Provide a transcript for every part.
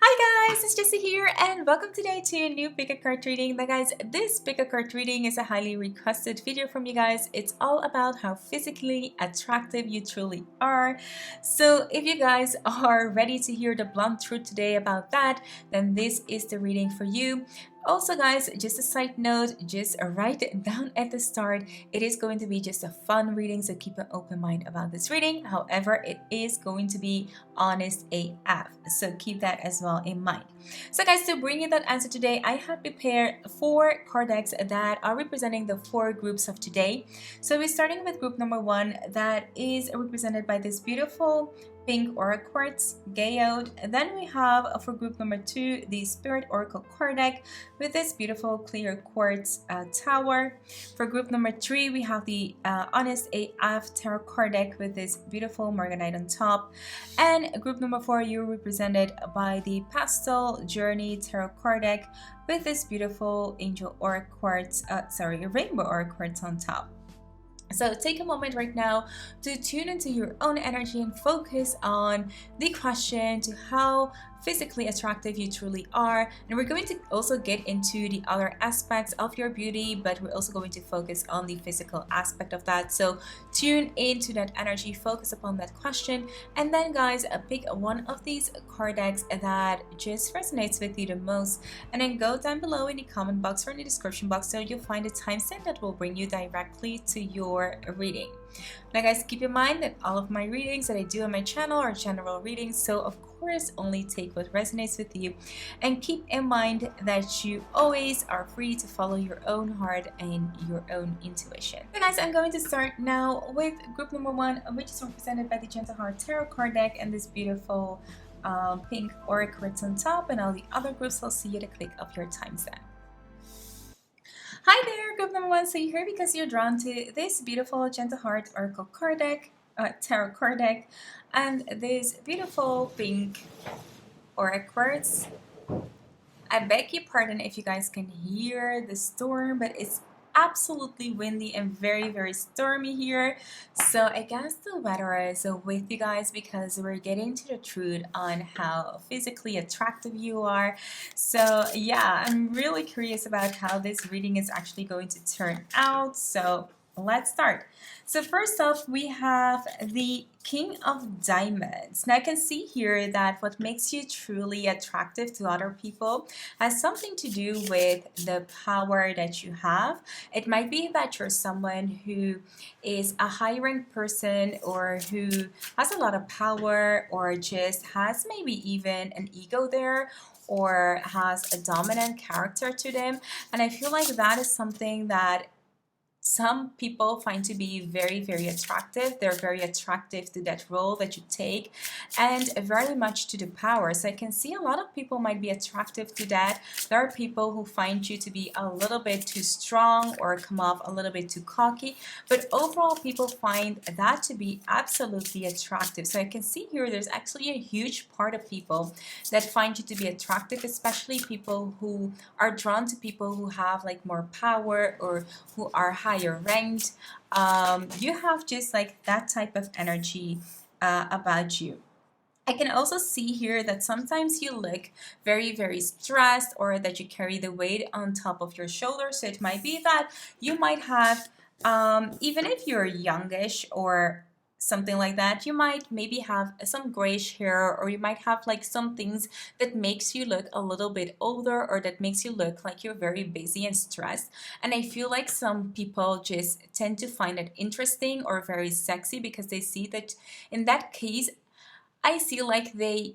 Hi guys, it's Jessy here and welcome today to a new pick a card reading. Now guys, this pick a card reading is a highly requested video from you guys. It's all about how physically attractive you truly are. So if you guys are ready to hear the blunt truth today about that, then this is the reading for you. Also guys, just a side note, just write it down at the start. It is going to be just a fun reading, so keep an open mind about this reading. However, it is going to be honest AF, so keep that as well in mind. So guys, to bring you that answer today, I have prepared 4 card decks that are representing the 4 groups of today. So we're starting with group number 1, that is represented by this beautiful pink aura quartz geode. Then we have for group number 2 the spirit oracle card deck with this beautiful clear quartz tower. For group number 3 we have the honest AF tarot card deck with this beautiful morganite on top. And group number 4, you're represented by the pastel journey tarot card deck with this beautiful angel aura quartz rainbow aura quartz on top. So take a moment right now to tune into your own energy and focus on the question to how physically attractive you truly are. And we're going to also get into the other aspects of your beauty, but we're also going to focus on the physical aspect of that. So tune into that energy, focus upon that question, and then guys, pick one of these card decks that just resonates with you the most, and then go down below in the comment box or in the description box so you'll find a timestamp that will bring you directly to your reading. Now guys, keep in mind that all of my readings that I do on my channel are general readings, so of course only take what resonates with you, and keep in mind that you always are free to follow your own heart and your own intuition. So guys, I'm going to start now with group number 1, which is represented by the Gentle Heart Tarot card deck and this beautiful pink aura quartz on top, and all the other groups will see you at a click of your timestamp. Hi there, group number 1. So you're here because you're drawn to this beautiful Gentle Heart Oracle card deck, tarot card deck, and this beautiful pink aura quartz. I beg your pardon if you guys can hear the storm, but it's absolutely windy and very stormy here. So I guess the weather is with you guys because we're getting to the truth on how physically attractive you are. So yeah, I'm really curious about how this reading is actually going to turn out. So let's start. So first off, we have the King of Diamonds. Now I can see here that what makes you truly attractive to other people has something to do with the power that you have. It might be that you're someone who is a high-ranked person, or who has a lot of power, or just has maybe even an ego there, or has a dominant character to them. And I feel like that is something that some people find to be very attractive. They're very attractive to that role that you take, and very much to the power. So I can see a lot of people might be attractive to that. There are people who find you to be a little bit too strong or come off a little bit too cocky, but overall people find that to be absolutely attractive. So I can see here there's actually a huge part of people that find you to be attractive, especially people who are drawn to people who have like more power or who are higher ranked. You have just like that type of energy about you. I can also see here that sometimes you look very stressed, or that you carry the weight on top of your shoulders. So it might be that you might have, even if you're youngish or something like that, you might maybe have some grayish hair, or you might have like some things that makes you look a little bit older, or that makes you look like you're very busy and stressed. And I feel like some people just tend to find it interesting or very sexy because they see that in that case, I see like they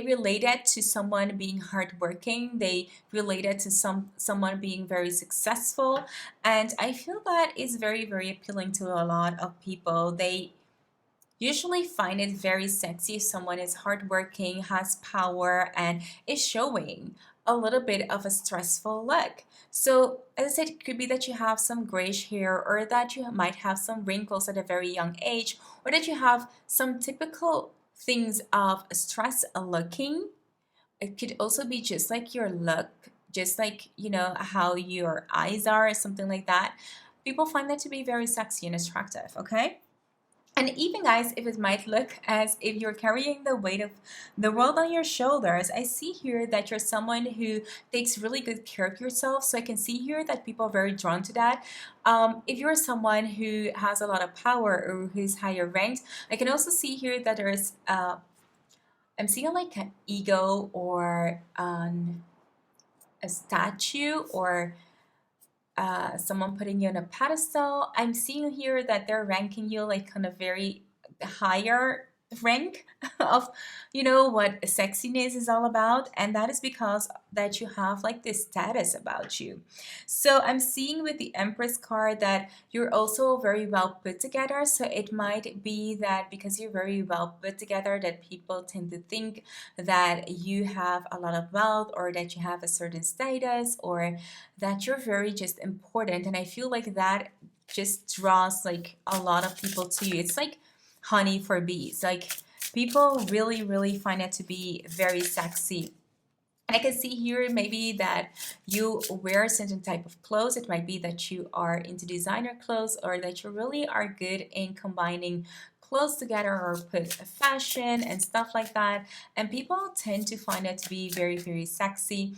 relate it to someone being hardworking. They relate it to someone being very successful, and I feel that is very appealing to a lot of people. They usually find it very sexy if someone is hardworking, has power, and is showing a little bit of a stressful look. So as I said, it could be that you have some grayish hair, or that you might have some wrinkles at a very young age, or that you have some typical things of stress looking. It could also be just like your look, just like, you know, how your eyes are, or something like that. People find that to be very sexy and attractive, okay? And even guys, if it might look as if you're carrying the weight of the world on your shoulders, I see here that you're someone who takes really good care of yourself. So I can see here that people are very drawn to that. If you're someone who has a lot of power or who's higher ranked, I can also see here that there's I'm seeing like an ego or a statue or someone putting you on a pedestal. I'm seeing here that they're ranking you like on a very higher rank of, you know, what sexiness is all about, and that is because that you have like this status about you. So I'm seeing with the Empress card that you're also very well put together. So it might be that because you're very well put together that people tend to think that you have a lot of wealth or that you have a certain status or that you're very just important. And I feel like that just draws like a lot of people to you. It's like honey for bees. Like people really, really find it to be very sexy. And I can see here maybe that you wear a certain type of clothes. It might be that you are into designer clothes or that you really are good in combining clothes together or put a fashion and stuff like that. And people tend to find it to be very, very sexy.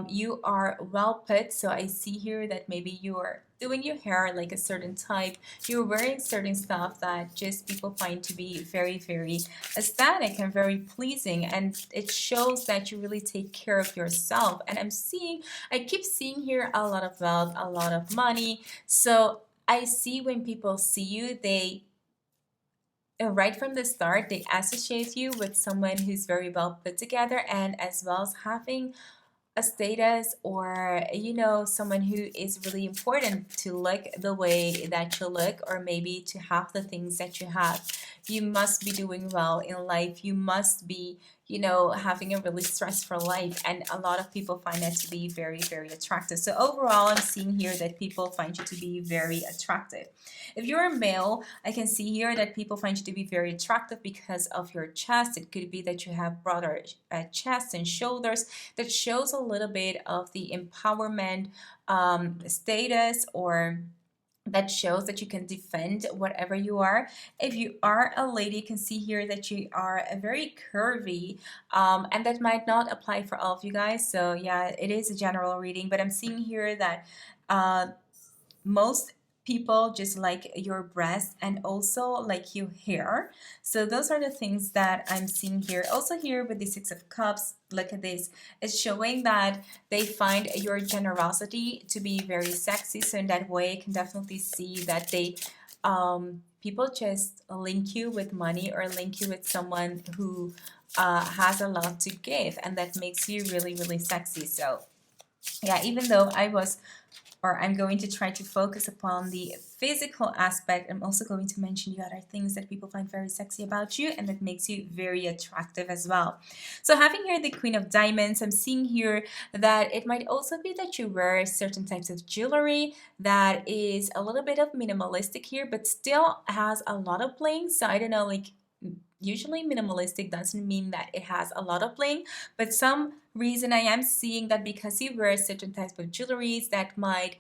You are well put. So I see here that maybe you are doing your hair like a certain type. You're wearing certain stuff that just people find to be very, very aesthetic and very pleasing, and it shows that you really take care of yourself. And I keep seeing here a lot of wealth, a lot of money. So I see when people see you, they right from the start they associate you with someone who's very well put together, and as well as having a status or you know someone who is really important to look the way that you look or maybe to have the things that you have. You must be doing well in life. You must be, you know, having a really stressful life, and a lot of people find that to be very, very attractive. So overall, I'm seeing here that people find you to be very attractive. If you're a male, I can see here that people find you to be very attractive because of your chest. It could be that you have broader chest and shoulders that shows a little bit of the empowerment status, or that shows that you can defend whatever you are. If you are a lady, you can see here that you are a very curvy, and that might not apply for all of you guys. So yeah, it is a general reading, but I'm seeing here that uh, most people just like your breast and also like your hair. So those are the things that I'm seeing here. Also here with the Six of Cups, look at this. It's showing that they find your generosity to be very sexy. So in that way, I can definitely see that they people just link you with money or link you with someone who has a lot to give, and that makes you really, really sexy. So yeah, even though I'm going to try to focus upon the physical aspect, I'm also going to mention the other things that people find very sexy about you and that makes you very attractive as well. So having here the Queen of Diamonds, I'm seeing here that it might also be that you wear certain types of jewelry that is a little bit of minimalistic here, but still has a lot of bling. So I don't know, like usually minimalistic doesn't mean that it has a lot of bling, but some reason I am seeing that because you wear certain types of jewelries that might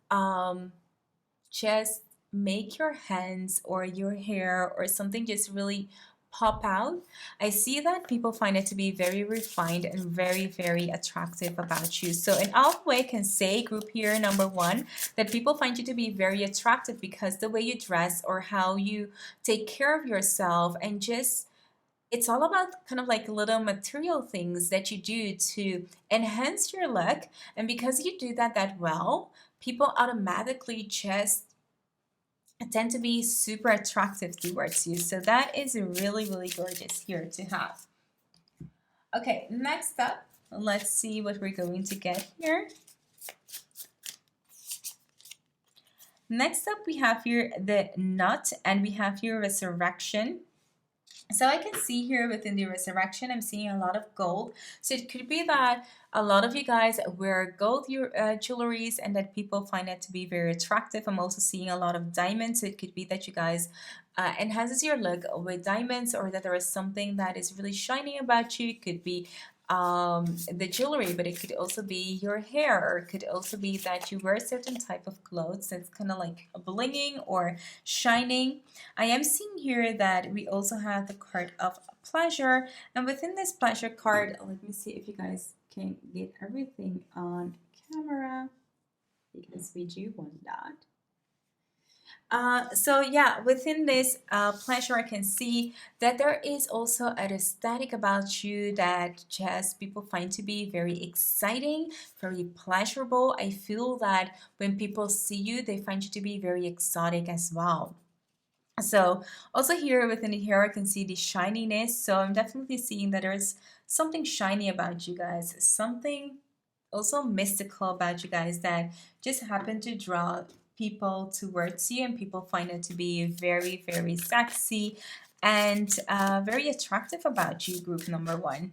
um, just make your hands or your hair or something just really pop out. I see that people find it to be very refined and very, very attractive about you. So in all way, I can say group here number one, that people find you to be very attractive because the way you dress or how you take care of yourself, and just it's all about kind of like little material things that you do to enhance your look. And because you do that well, people automatically just tend to be super attractive towards you. So that is really, really gorgeous here to have. Okay, next up, let's see what we're going to get here. Next up, we have here the Nut, and we have here Resurrection. So I can see here within the Resurrection, I'm seeing a lot of gold. So it could be that a lot of you guys wear gold jewelries and that people find it to be very attractive. I'm also seeing a lot of diamonds. So it could be that you guys enhances your look with diamonds, or that there is something that is really shiny about you. It could be the jewelry, but it could also be your hair, or it could also be that you wear a certain type of clothes that's kind of like blinging or shining. I am seeing here that we also have the card of pleasure, and within this pleasure card, let me see if you guys can get everything on camera, because we do want that. So yeah, within this pleasure, I can see that there is also an aesthetic about you that just people find to be very exciting, very pleasurable. I feel that when people see you, they find you to be very exotic as well. So also here within the hair, I can see the shininess. So I'm definitely seeing that there's something shiny about you guys, something also mystical about you guys that just happen to draw people towards you, and people find it to be very, very sexy and very attractive about you, group number one.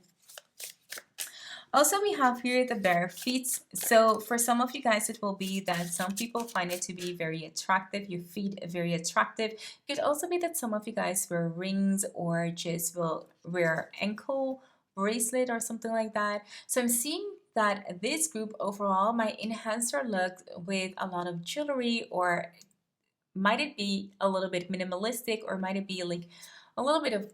Also, we have here the bare feet. So for some of you guys, it will be that some people find it to be very attractive. Your feet are very attractive. It could also be that some of you guys wear rings or just will wear ankle bracelet or something like that. So I'm seeing that this group overall might enhance their look with a lot of jewelry, or might it be a little bit minimalistic, or might it be like a little bit of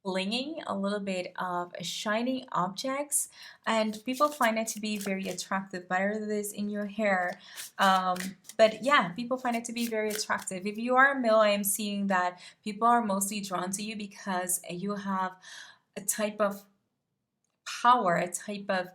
blinging, a little bit of shining objects, and people find it to be very attractive, whether it is in your hair. But yeah, people find it to be very attractive. If you are a male, I am seeing that people are mostly drawn to you because you have a type of power, a type of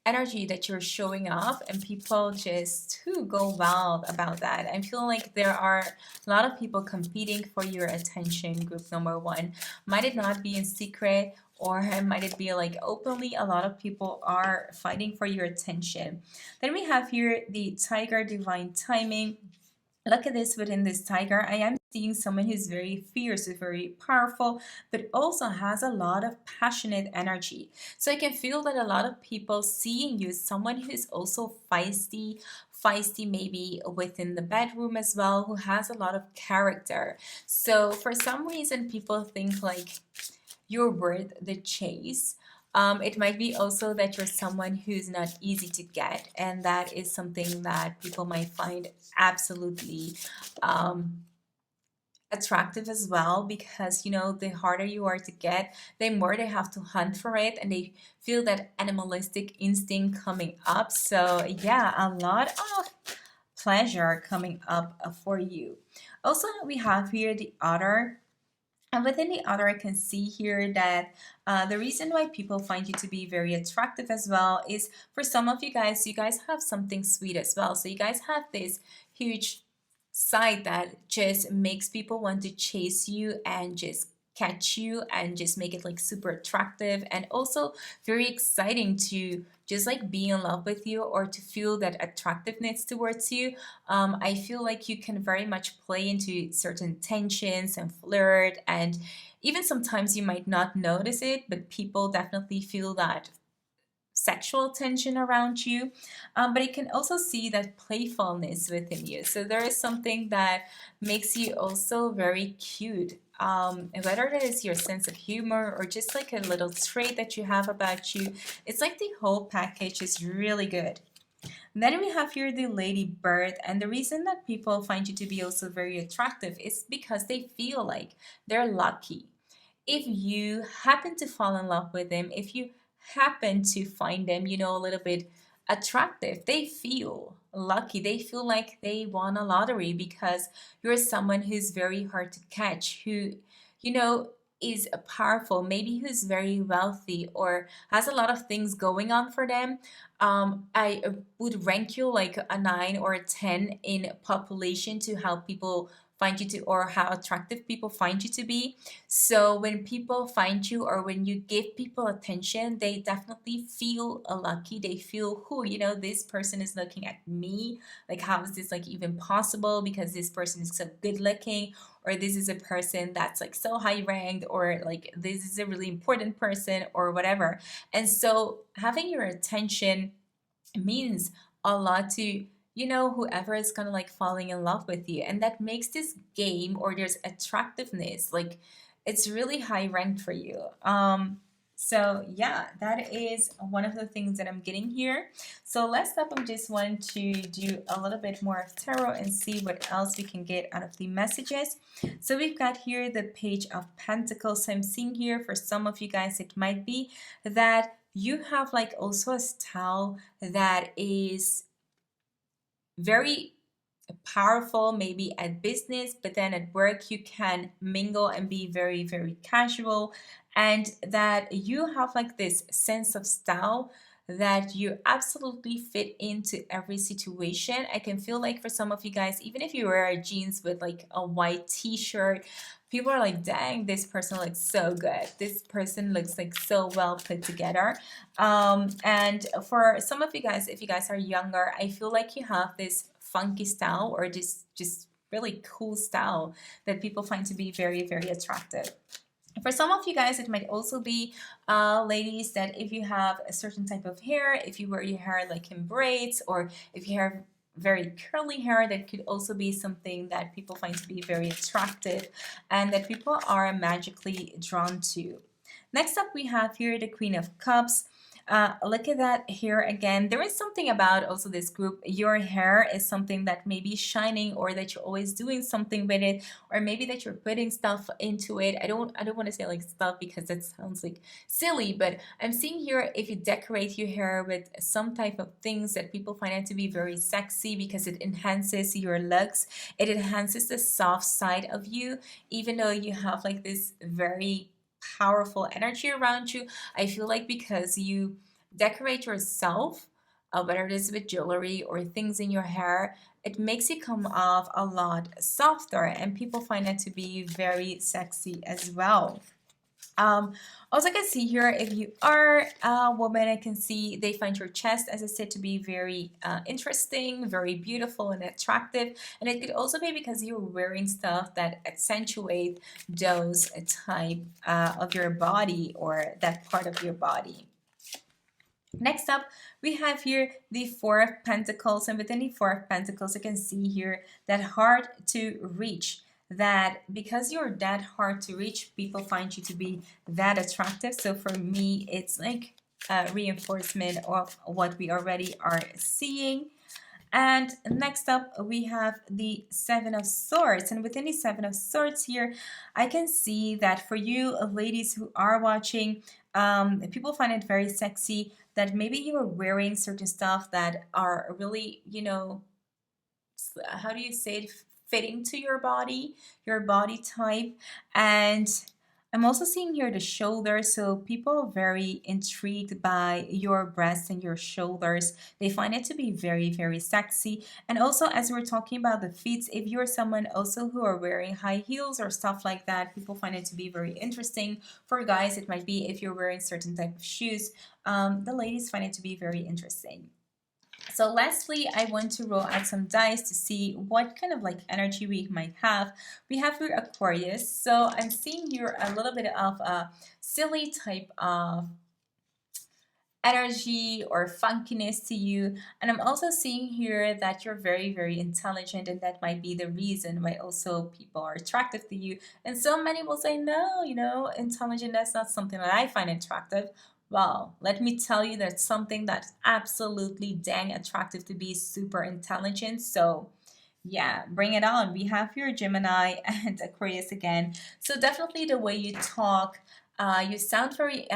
energy that you're showing off, and people just who go wild about that. I feel like there are a lot of people competing for your attention, group number one. Might it not be in secret, or might it be like openly? A lot of people are fighting for your attention. Then we have here the tiger, divine timing. Look at this within this tiger. I am seeing someone who's very fierce, very powerful, but also has a lot of passionate energy. So I can feel that a lot of people seeing you as someone who's also feisty maybe within the bedroom as well, who has a lot of character. So for some reason, people think like you're worth the chase. It might be also that you're someone who's not easy to get, and that is something that people might find absolutely um, attractive as well, because you know the harder you are to get, the more they have to hunt for it, and they feel that animalistic instinct coming up. So yeah, a lot of pleasure coming up for you. Also, we have here the otter, and within the other, I can see here that the reason why people find you to be very attractive as well is for some of you guys have something sweet as well. So you guys have this huge side that just makes people want to chase you and just catch you and just make it like super attractive, and also very exciting to just like be in love with you or to feel that attractiveness towards you. I feel like you can very much play into certain tensions and flirt, and even sometimes you might not notice it, but people definitely feel that sexual tension around you. But you can also see that playfulness within you. So there is something that makes you also very cute. And whether that is your sense of humor or just like a little trait that you have about you, it's like the whole package is really good. Then we have here the ladybird, and the reason that people find you to be also very attractive is because they feel like they're lucky. If you happen to fall in love with them, if you happen to find them, you know, a little bit attractive, they feel lucky. They feel like they won a lottery because you're someone who's very hard to catch, who, you know, is powerful, maybe who's very wealthy or has a lot of things going on for them. I would rank you like a 9 or a 10 in population to how people find you to, or how attractive people find you to be. So when people find you, or when you give people attention, they definitely feel lucky. They feel, who, you know, this person is looking at me. Like, how is this like even possible? Because this person is so good looking, or this is a person that's like so high ranked, or like this is a really important person, or whatever. And so having your attention means a lot to, you know, whoever is kind of like falling in love with you, and that makes this game, or there's attractiveness, like it's really high ranked for you. So yeah, that is one of the things that I'm getting here. So let's up, I'm just want to do a little bit more of tarot and see what else we can get out of the messages. So we've got here the Page of Pentacles. So I'm seeing here for some of you guys, it might be that you have like also a style that is very powerful maybe at business, but then at work you can mingle and be very very casual, and that you have like this sense of style that you absolutely fit into every situation. I can feel like for some of you guys, even if you wear jeans with like a white t-shirt, people are like, dang, this person looks so good, this person looks like so well put together. And for some of you guys, if you guys are younger, I feel like you have this funky style or just really cool style that people find to be very very attractive. For some of you guys, it might also be ladies, that if you have a certain type of hair, if you wear your hair like in braids, or if you have very curly hair, that could also be something that people find to be very attractive and that people are magically drawn to. Next up, we have here the Queen of Cups. Look at that hair again. There is something about also this group. Your hair is something that may be shining, or that you're always doing something with it, or maybe that you're putting stuff into it. I don't want to say like stuff because that sounds like silly, but I'm seeing here if you decorate your hair with some type of things that people find it to be very sexy because it enhances your looks. It enhances the soft side of you, even though you have like this very powerful energy around you. I feel like because you decorate yourself, whether it is with jewelry or things in your hair, it makes you come off a lot softer, and people find it to be very sexy as well. Um, Also, I can see here if you are a woman, I can see they find your chest, as I said, to be very interesting, very beautiful and attractive. And it could also be because you're wearing stuff that accentuate those type of your body, or that part of your body. Next up, we have here the Four of Pentacles, and within the Four of Pentacles, you can see here that hard to reach. That because you're that hard to reach, people find you to be that attractive. So for me, it's like a reinforcement of what we already are seeing. And next up, we have the Seven of Swords. And within the Seven of Swords here, I can see that for you ladies who are watching, people find it very sexy that maybe you are wearing certain stuff that are really, how do you say it, fitting to your body type. And I'm also seeing here the shoulders, so people are very intrigued by your breasts and your shoulders. They find it to be very very sexy. And also, as we're talking about the feet, if you're someone also who are wearing high heels or stuff like that, people find it to be very interesting. For guys, it might be if you're wearing certain type of shoes. The ladies find it to be very interesting. So lastly, I want to roll out some dice to see what kind of like energy we might have. We have here Aquarius. So I'm seeing here a little bit of a silly type of energy or funkiness to you. And I'm also seeing here that you're very, very intelligent, and that might be the reason why also people are attractive to you. And so many will say, no, intelligent, that's not something that I find attractive. Well, let me tell you, that's something that's absolutely dang attractive, to be super intelligent. So yeah, bring it on. We have your Gemini and Aquarius again. So definitely the way you talk, you sound very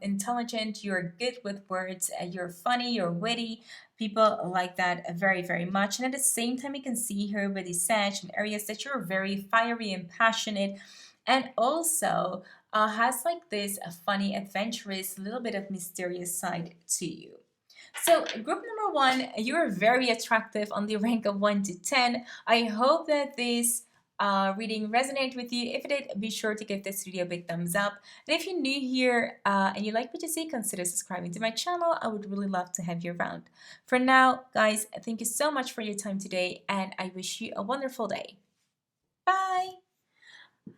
intelligent. You're good with words. You're funny. You're witty. People like that very, very much. And at the same time, you can see here with the Sag and Aries that you're very fiery and passionate, and also has like this funny, adventurous, little bit of mysterious side to you. So group number one, you're very attractive on the rank of 1 to 10. I hope that this reading resonated with you. If it did, be sure to give this video a big thumbs up. And if you're new here and you like what you see, consider subscribing to my channel. I would really love to have you around. For now, guys, thank you so much for your time today, and I wish you a wonderful day. Bye!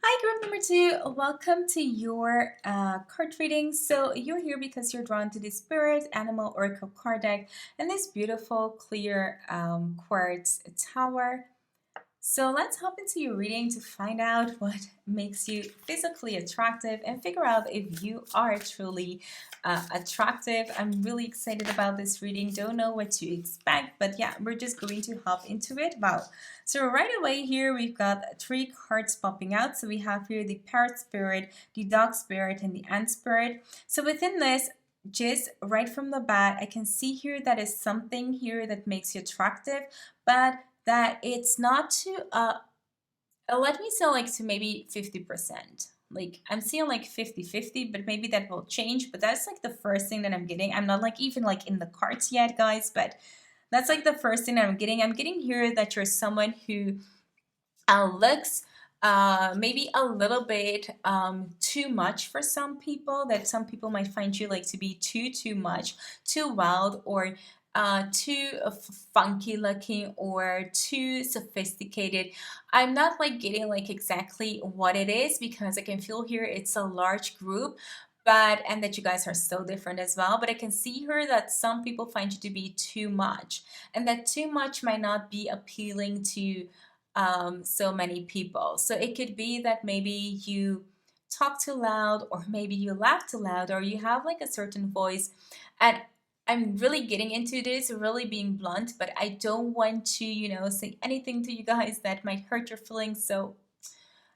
Hi, group number two. Welcome to your card reading. So you're here because you're drawn to the Spirit Animal Oracle card deck and this beautiful clear quartz tower. So let's hop into your reading to find out what makes you physically attractive and figure out if you are truly attractive. I'm really excited about this reading. Don't know what to expect, but yeah, we're just going to hop into it. Wow. So right away here, we've got three cards popping out. So we have here the parrot spirit, the dog spirit, and the ant spirit. So within this, just right from the bat, I can see here that is something here that makes you attractive, but that it's not to let me say like to maybe 50%. Like I'm seeing like 50-50, but maybe that will change. But that's like the first thing that I'm getting. I'm not like even like in the cards yet, guys, but that's like the first thing that I'm getting. I'm getting here that you're someone who looks maybe a little bit too much for some people, that some people might find you like to be too much, too wild, or too funky looking, or too sophisticated. I'm not like getting like exactly what it is, because I can feel here it's a large group, but and that you guys are so different as well. But I can see here that some people find you to be too much, and that too much might not be appealing to so many people. So it could be that maybe you talk too loud, or maybe you laugh too loud, or you have like a certain voice. And I'm really getting into this, really being blunt, but I don't want to, say anything to you guys that might hurt your feelings. So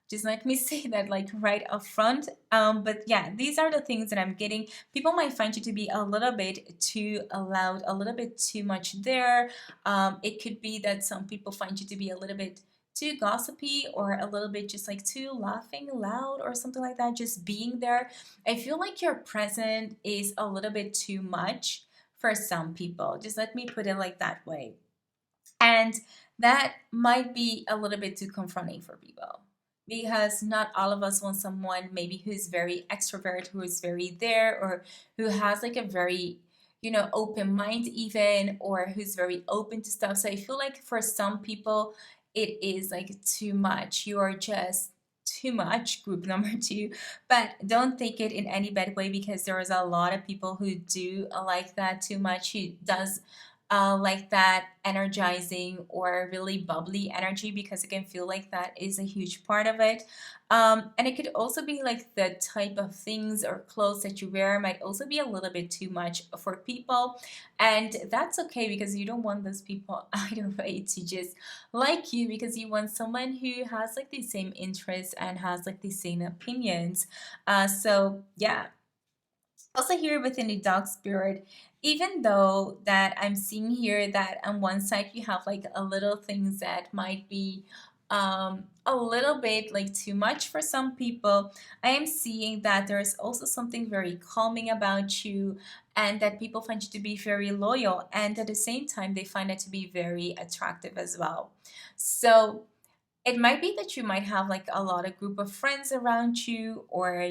just let me say that like right up front. But yeah, these are the things that I'm getting. People might find you to be a little bit too loud, a little bit too much there. It could be that some people find you to be a little bit too gossipy, or a little bit just like too laughing loud or something like that, just being there. I feel like your present is a little bit too much for some people. Just let me put it like that way. And that might be a little bit too confronting for people, because not all of us want someone maybe who's very extrovert, who is very there, or who has like a very, open mind, even, or who's very open to stuff. So I feel like for some people, it is like too much. You are just too much, group number two. But don't take it in any bad way, because there is a lot of people who do like that too much, who does like that energizing or really bubbly energy, because I can feel like that is a huge part of it. And it could also be like the type of things or clothes that you wear might also be a little bit too much for people. And that's okay, because you don't want those people either way to just like you, because you want someone who has like the same interests and has like the same opinions. So yeah, also here within the dog spirit, even though that I'm seeing here that on one side you have like a little things that might be a little bit like too much for some people, I am seeing that there's also something very calming about you, and that people find you to be very loyal, and at the same time they find it to be very attractive as well. So it might be that you might have like a lot of group of friends around you, or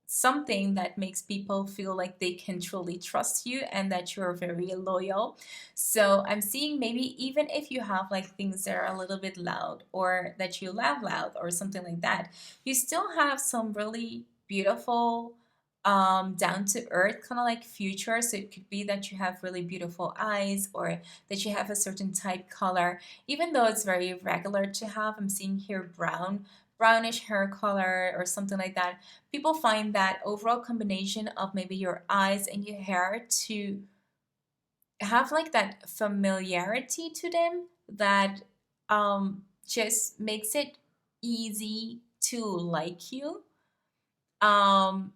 something that makes people feel like they can truly trust you and that you're very loyal. So I'm seeing maybe even if you have like things that are a little bit loud, or that you laugh loud or something like that, you still have some really beautiful down to earth kind of like future. So it could be that you have really beautiful eyes, or that you have a certain type color, even though it's very regular to have. I'm seeing here brownish hair color or something like that. People find that overall combination of maybe your eyes and your hair to have like that familiarity to them, that just makes it easy to like you. um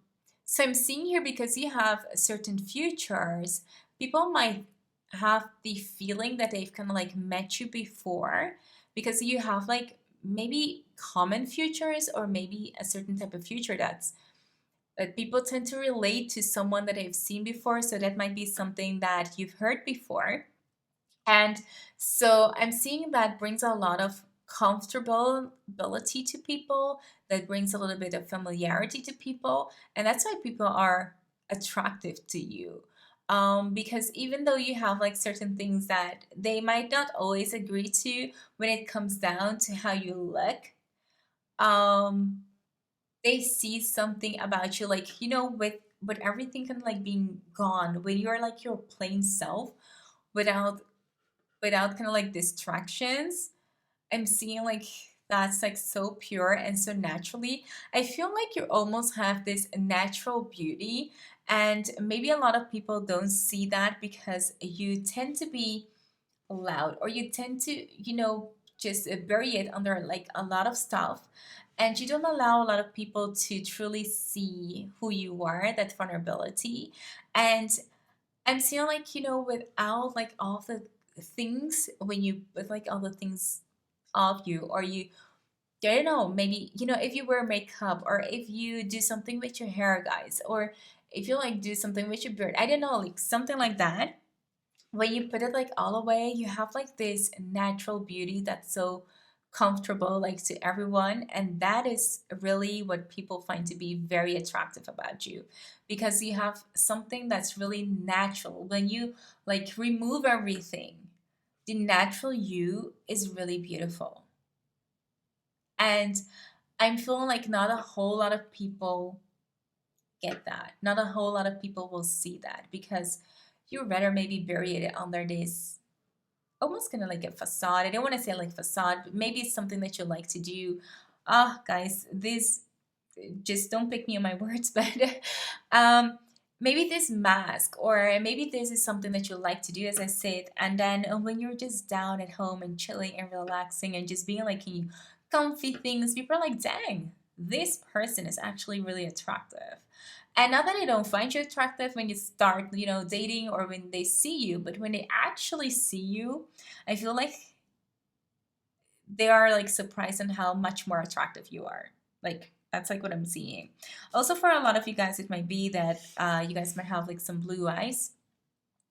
so I'm seeing here, because you have certain futures, people might have the feeling that they've kind of like met you before, because you have like maybe common futures, or maybe a certain type of future that people tend to relate to someone that they've seen before. So that might be something that you've heard before. And so I'm seeing that brings a lot of comfortability to people, that brings a little bit of familiarity to people. And that's why people are attractive to you. Because even though you have like certain things that they might not always agree to when it comes down to how you look, um, they see something about you, like, with everything kind of like being gone, when you're like your plain self, without kind of like distractions. I'm seeing like that's like so pure and so naturally. I feel like you almost have this natural beauty, and maybe a lot of people don't see that because you tend to be loud, or you tend to, just bury it under like a lot of stuff, and you don't allow a lot of people to truly see who you are, that vulnerability. And I'm seeing like, without like all the things, when you with like all the things of you, or you, I don't know, maybe, if you wear makeup, or if you do something with your hair, guys, or if you like do something with your beard, I don't know, like something like that. When you put it like all away, you have like this natural beauty that's so comfortable like to everyone, and that is really what people find to be very attractive about you, because you have something that's really natural. When you like remove everything, the natural you is really beautiful. And I'm feeling like not a whole lot of people get that. Not a whole lot of people will see that, because you rather maybe bury it under this almost kind of like a facade. I don't want to say like facade, but maybe it's something that you like to do. Ah, guys, this, just don't pick me on my words, but um, maybe this mask, or maybe this is something that you like to do, as I said. And then when you're just down at home and chilling and relaxing and just being like in comfy things, people are like, dang, this person is actually really attractive. And not that they don't find you attractive when you start, dating, or when they see you, but when they actually see you, I feel like they are like surprised on how much more attractive you are. Like that's like what I'm seeing. Also, for a lot of you guys, it might be that you guys might have like some blue eyes,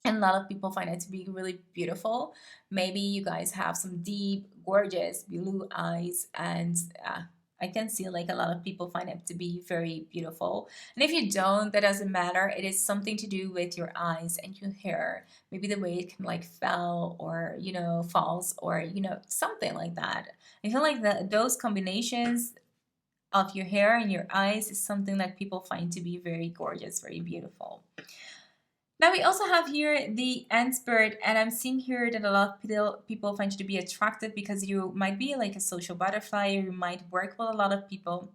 and a lot of people find it to be really beautiful. Maybe you guys have some deep, gorgeous blue eyes, and I can see like a lot of people find it to be very beautiful. And if you don't, that doesn't matter. It is something to do with your eyes and your hair. Maybe the way it can like fell, or falls, or something like that. I feel like those combinations of your hair and your eyes is something that people find to be very gorgeous, very beautiful. Now we also have here the ant bird, and I'm seeing here that a lot of people find you to be attractive because you might be like a social butterfly, or you might work with a lot of people.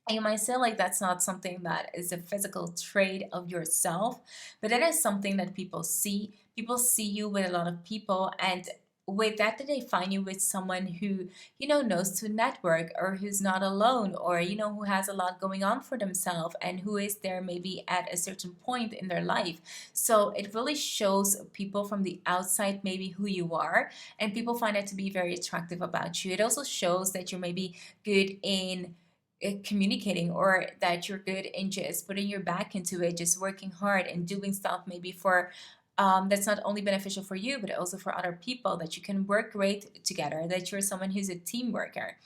And you might say like that's not something that is a physical trait of yourself, but that is something that people see. People see you with a lot of people, and with that, they find you with someone who knows to network, or who's not alone, or who has a lot going on for themselves, and who is there maybe at a certain point in their life. So it really shows people from the outside maybe who you are, and people find it to be very attractive about you. It also shows that you're maybe good in communicating, or that you're good in just putting your back into it, just working hard and doing stuff maybe for that's not only beneficial for you but also for other people, that you can work great together, that you're someone who's a team worker.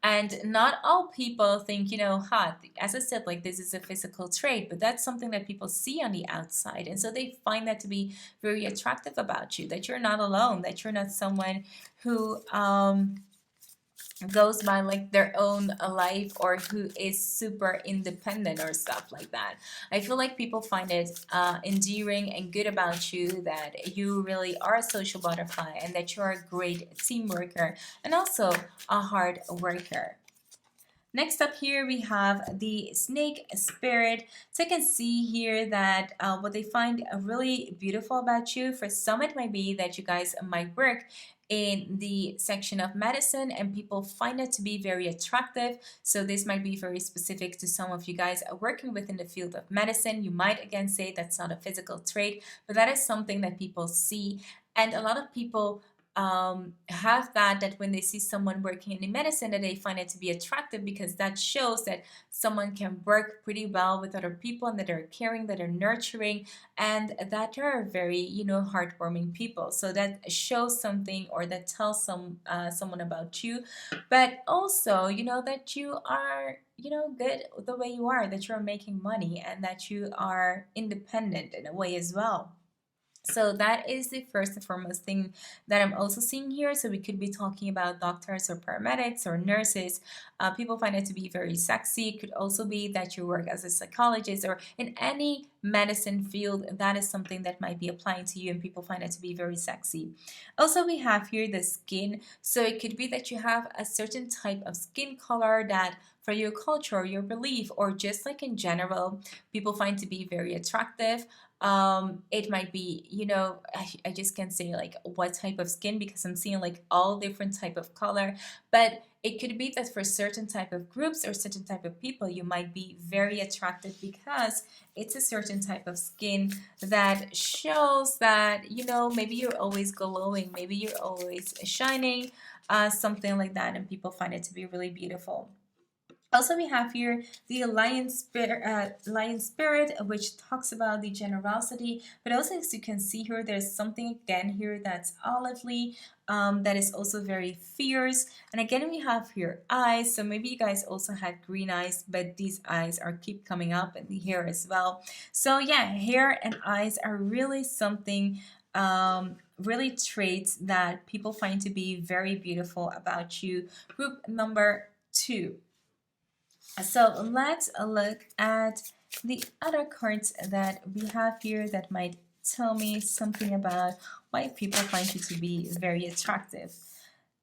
And not all people think, as I said, like this is a physical trait, but that's something that people see on the outside, and so they find that to be very attractive about you, that you're not alone, that you're not someone who goes by like their own life, or who is super independent or stuff like that. I feel like people find it endearing and good about you, that you really are a social butterfly, and that you're a great team worker, and also a hard worker. Next up here we have the snake spirit. So I can see here that what they find really beautiful about you, for some it might be that you guys might work in the section of medicine, and people find it to be very attractive. So this might be very specific to some of you guys working within the field of medicine. You might again say that's not a physical trait, but that is something that people see. And a lot of people have that when they see someone working in the medicine, that they find it to be attractive, because that shows that someone can work pretty well with other people, and that are caring, that are nurturing, and that are very heartwarming people. So that shows something, or that tells someone about you, but also that you are good the way you are, that you're making money, and that you are independent in a way as well. So that is the first and foremost thing that I'm also seeing here. So we could be talking about doctors or paramedics or nurses. People find it to be very sexy. It could also be that you work as a psychologist or in any medicine field. That is something that might be applying to you and people find it to be very sexy. Also, we have here the skin. So it could be that you have a certain type of skin color that for your culture, your belief, or just like in general, people find to be very attractive. It might be, I just can't say like what type of skin because I'm seeing like all different type of color, but it could be that for certain type of groups or certain type of people you might be very attractive because it's a certain type of skin that shows that maybe you're always glowing, maybe you're always shining, something like that, and people find it to be really beautiful. Also, we have here the lion spirit, which talks about the generosity. But also, as you can see here, there's something again here that's olively, that is also very fierce. And again, we have here eyes. So maybe you guys also had green eyes, but these eyes are keep coming up, and the hair as well. So yeah, hair and eyes are really something. Really traits that people find to be very beautiful about you. Group number 2. So let's look at the other cards that we have here that might tell me something about why people find you to be very attractive.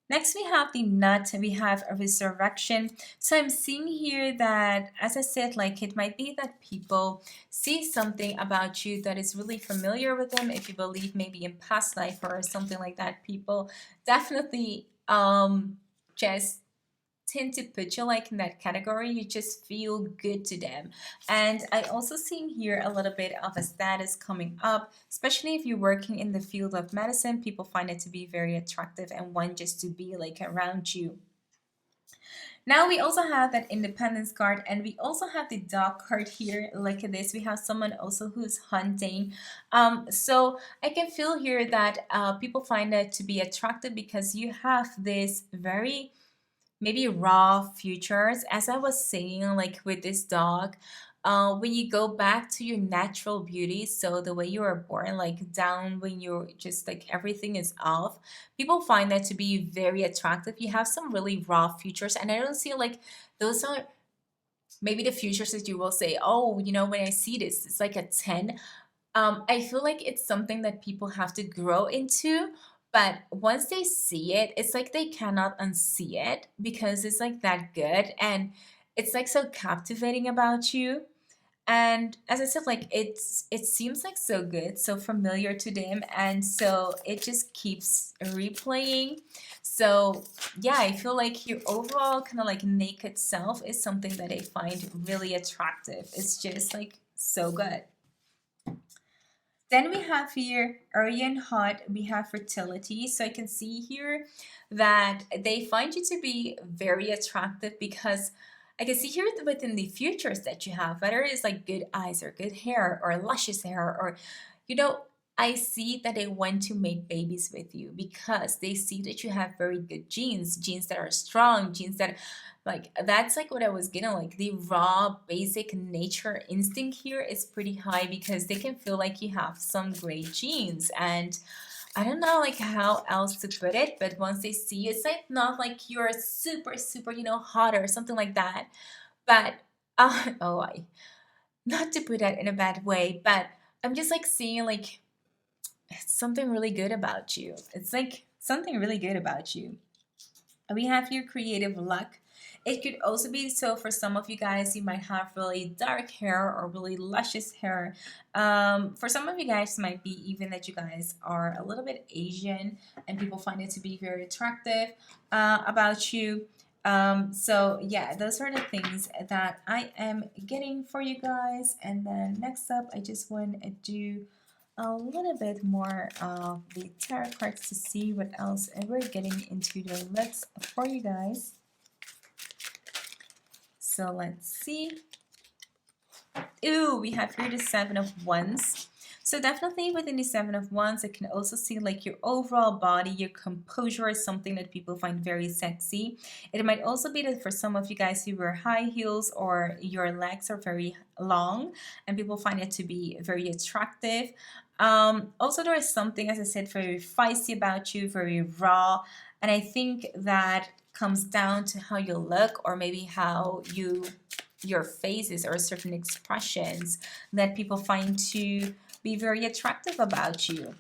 Next, we have the nut, we have a resurrection. So I'm seeing here that, as I said, like it might be that people see something about you that is really familiar with them. If you believe maybe in past life or something like that, people definitely just tend to put you like in that category. You just feel good to them. And I also see here a little bit of a status coming up, especially if you're working in the field of medicine. People find it to be very attractive and want just to be like around you. Now we also have that independence card, and we also have the dog card here. Look at this. We have someone also who's hunting. So I can feel here that people find it to be attractive because you have this very maybe raw futures, as I was saying, like with this dog. When you go back to your natural beauty, so the way you were born, like down when you're just like everything is off, people find that to be very attractive. You have some really raw futures, and I don't see like those are maybe the futures that you will say, oh, when I see this, it's like a 10. I feel like it's something that people have to grow into. But once they see it, it's like they cannot unsee it because it's like that good and it's like so captivating about you. And as I said, like it seems like so good, so familiar to them, and so it just keeps replaying. So yeah, I feel like your overall kind of like naked self is something that I find really attractive. It's just like so good. Then we have here Aryan Hot, we have fertility. So I can see here that they find you to be very attractive because I can see here within the futures that you have, whether it's like good eyes or good hair or luscious hair or, you know, I see that they want to make babies with you because they see that you have very good genes, genes that are strong, genes that like that's like what I was getting like the raw basic nature instinct here is pretty high because they can feel like you have some great genes and I don't know like how else to put it, but once they see you, it's like not like you're super, hot or something like that. But oh, I not to put that in a bad way, but I'm just like seeing like it's something really good about you. It's like something really good about you. We have your creative luck. It could also be so for some of you guys, you might have really dark hair or really luscious hair. For some of you guys, might be even that you guys are a little bit Asian and people find it to be very attractive about you. So yeah, those are the things that I am getting for you guys. And then next up, I just want to do a little bit more of the tarot cards to see what else we're getting into the list for you guys. So let's see. Ooh, we have here the 7 of Wands. So definitely within the Seven of Wands, I can also see like your overall body, your composure is something that people find very sexy. It might also be that for some of you guys who wear high heels or your legs are very long and people find it to be very attractive. Also, there is something, as I said, very feisty about you, very raw. And I think that comes down to how you look or maybe how your faces or certain expressions that people find to be very attractive about you.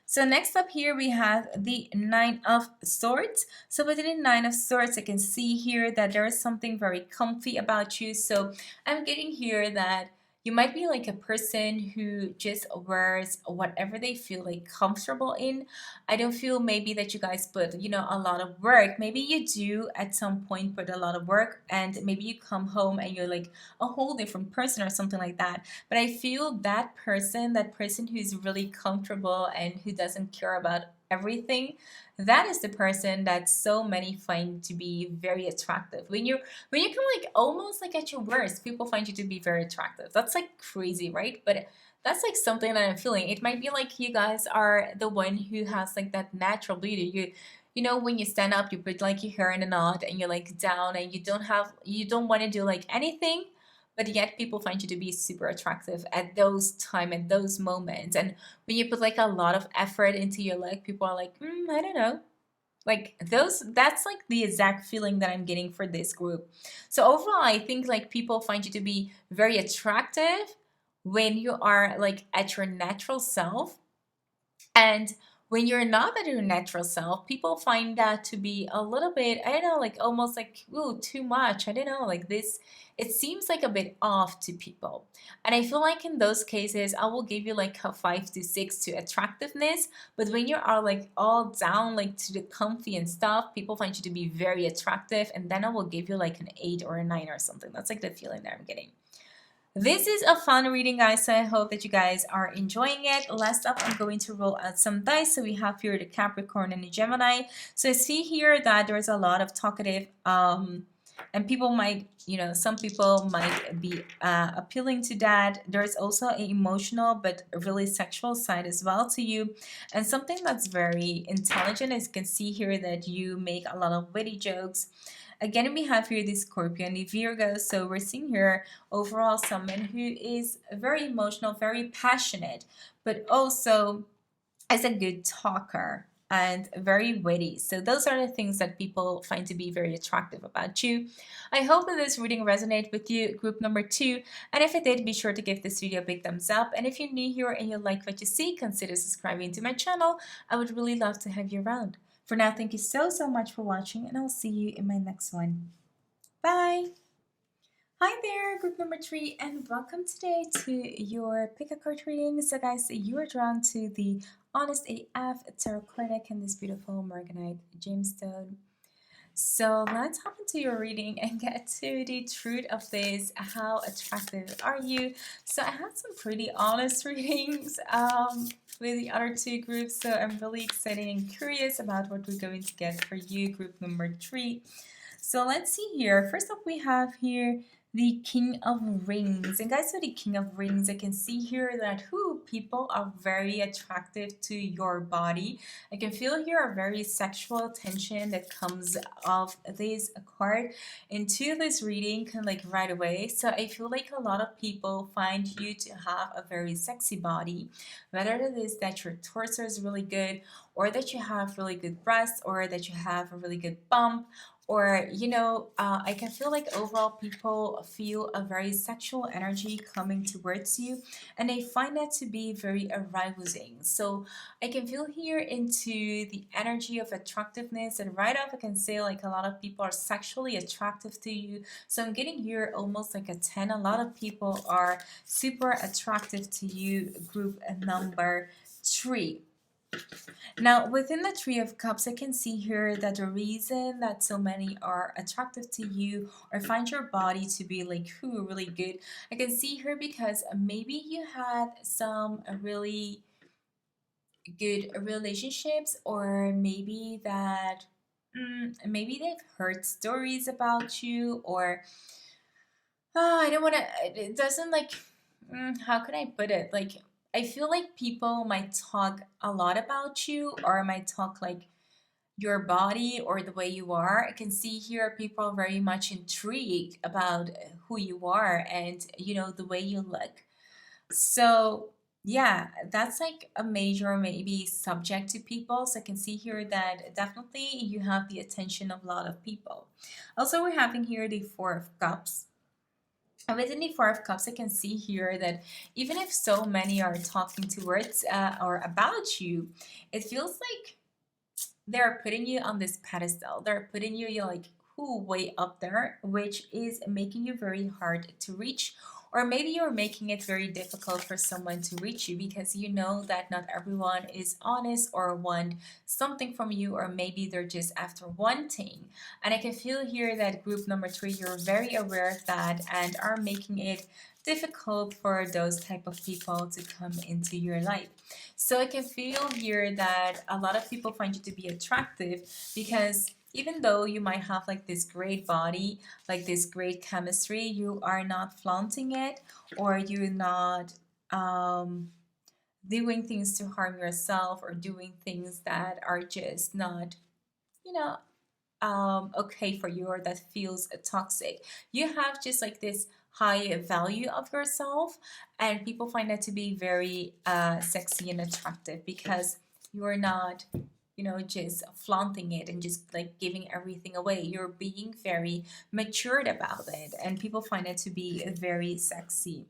So next up here we have the Nine of Swords. So within the Nine of Swords, I can see here that there is something very comfy about you. So I'm getting here that you might be like a person who just wears whatever they feel like comfortable in. I don't feel maybe that you guys put, a lot of work. Maybe you do at some point put a lot of work and maybe you come home and you're like a whole different person or something like that. But I feel that person who's really comfortable and who doesn't care about everything, that is the person that so many find to be very attractive. When you come like almost like at your worst, people find you to be very attractive. That's like crazy, right? But that's like something that I'm feeling. It might be like you guys are the one who has like that natural beauty. When you stand up, you put like your hair in a knot and you're like down and you don't want to do like anything, but yet people find you to be super attractive at those moments. And when you put like a lot of effort into your look, people are like, I don't know. Like that's like the exact feeling that I'm getting for this group. So overall, I think like people find you to be very attractive when you are like at your natural self, and when you're not at your natural self, people find that to be a little bit, I don't know, like almost like, ooh, too much. I don't know, like this, it seems like a bit off to people. And I feel like in those cases, I will give you like a 5 to 6 to attractiveness. But when you are like all down, like to the comfy and stuff, people find you to be very attractive. And then I will give you like an 8 or a 9 or something. That's like the feeling that I'm getting. This is a fun reading, guys, so I hope that you guys are enjoying it. Last up, I'm going to roll out some dice. So we have here the Capricorn and the Gemini. So I see here that there's a lot of talkative, and people might, some people might be appealing to that. There's also an emotional but really sexual side as well to you. And something that's very intelligent is you can see here that you make a lot of witty jokes. Again, we have here the Scorpio and the Virgo. So we're seeing here overall someone who is very emotional, very passionate, but also is a good talker and very witty. So those are the things that people find to be very attractive about you. I hope that this reading resonated with you, group number 2. And if it did, be sure to give this video a big thumbs up. And if you're new here and you like what you see, consider subscribing to my channel. I would really love to have you around. For now, thank you so much for watching, and I'll see you in my next one. Bye! Hi there, group number 3, and welcome today to your pick a card reading. So guys, you are drawn to the Honest AF Tarot card deck and this beautiful Morganite gemstone. So let's hop into your reading and get to the truth of this. How attractive are you? So I had some pretty honest readings with the other 2 groups, so I'm really excited and curious about what we're going to get for you, group number 3. So let's see here. First up, we have here the King of Rings. And guys, with the King of Rings, I can see here that people are very attractive to your body. I can feel here a very sexual tension that comes off this card into this reading kind of like right away. So I feel like a lot of people find you to have a very sexy body, whether it is that your torso is really good, or that you have really good breasts, or that you have a really good bump, or I can feel like overall people feel a very sexual energy coming towards you, and they find that to be very arousing. So I can feel here into the energy of attractiveness, and right off I can say like a lot of people are sexually attractive to you. So I'm getting here almost like a 10. A lot of people are super attractive to you, group number 3. Now, within the Three of Cups, I can see here that the reason that so many are attractive to you or find your body to be like really good, I can see here because maybe you had some really good relationships, or maybe that maybe they've heard stories about you, or I don't want to. It doesn't like How can I put it? Like, I feel like people might talk a lot about you, or might talk like your body or the way you are. I can see here people are very much intrigued about who you are and, the way you look. So, yeah, that's like a major maybe subject to people. So I can see here that definitely you have the attention of a lot of people. Also, we're having here the Four of Cups. And within the Four of Cups, I can see here that even if so many are talking towards or about you, it feels like they're putting you on this pedestal. They're putting you, like, who, way up there, which is making you very hard to reach. Or maybe you're making it very difficult for someone to reach you because you know that not everyone is honest or want something from you, or maybe they're just after one thing. And I can feel here that group number three, you're very aware of that and are making it difficult for those type of people to come into your life. So I can feel here that a lot of people find you to be attractive because even though you might have like this great body, like this great chemistry, you are not flaunting it, or you're not doing things to harm yourself, or doing things that are just not, you know, okay for you, or that feels toxic. You have just like this high value of yourself, and people find that to be very sexy and attractive because you're not, just flaunting it and just like giving everything away. You're being very matured about it, and people find it to be very sexy.